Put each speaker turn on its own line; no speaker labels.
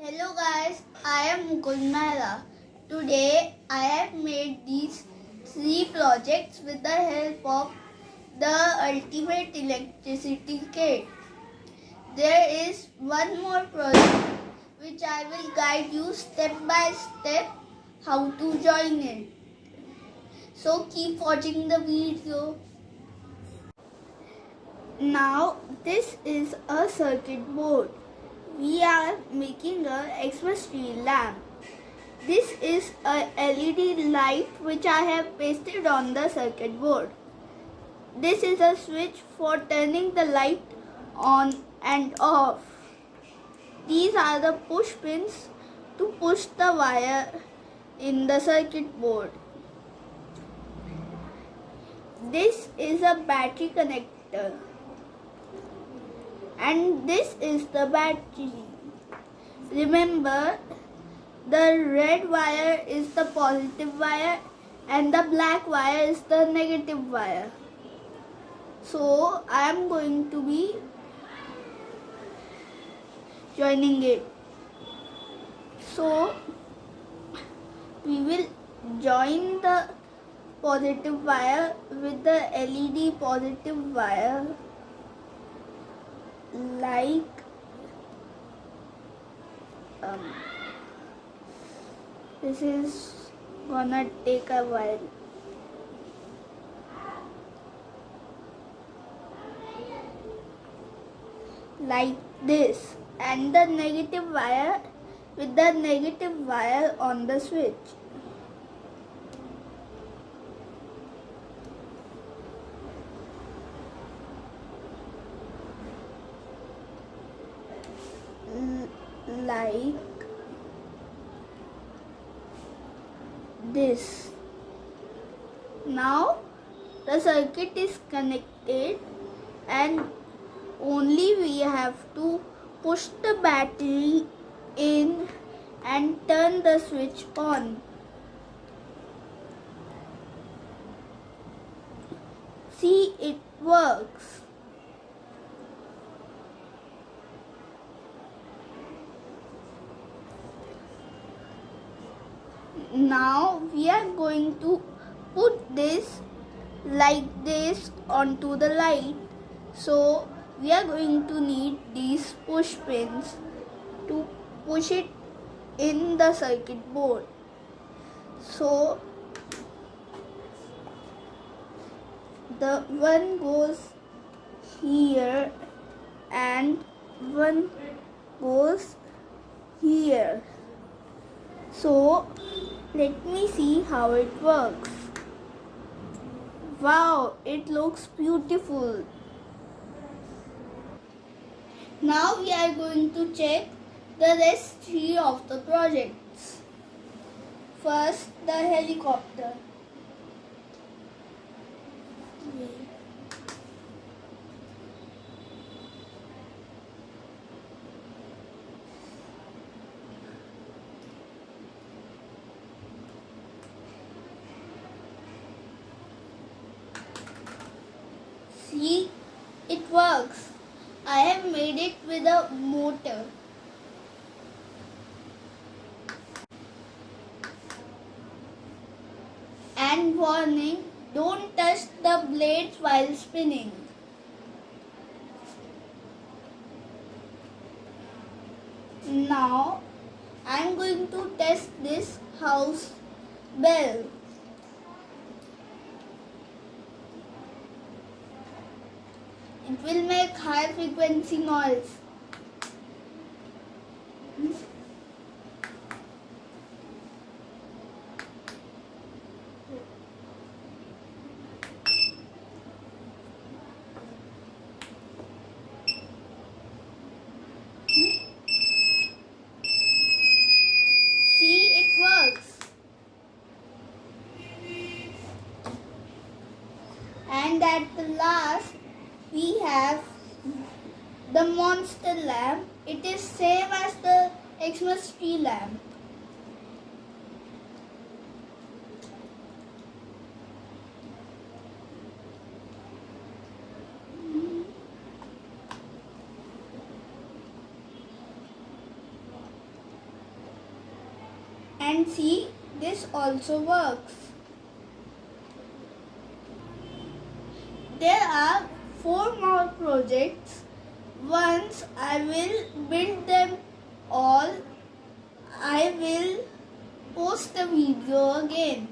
Hello guys, I am Mukund Mehra. Today I have made these 3 projects with the help of the Ultimate Electricity Kit. There is one more project which I will guide you step by step how to join it. So keep watching the video. Now this is a circuit board. We are making a Xmas tree lamp. This is a LED light which I have pasted on the circuit board. This is a switch for turning the light on and off. These are the push pins to push the wire in the circuit board. This is a battery connector. And this is the battery. Remember, the red wire is the positive wire and the black wire is the negative wire. So I am going to be joining it. So we will join the positive wire with the LED positive wire like this is gonna take a while. Like this, and the negative wire with the negative wire on the switch. Like this. Now the circuit is connected and only we have to push the battery in and turn the switch on. See, it works. Now we are going to put this like this onto the light. So we are going to need these push pins to push it in the circuit board. So the one goes here and one goes here. So let me see how it works. Wow, it looks beautiful. Now we are going to check the rest 3 of the projects. First, the helicopter. See, it works. I have made it with a motor. And warning, don't touch the blades while spinning. Now, I am going to test this house bell. It will make high frequency noise. See, it works. And at the last, we have the monster lamp. It is same as the Xmas tree lamp. And see, this also works. There are 4 more projects. Once I will build them all, I will post the video again.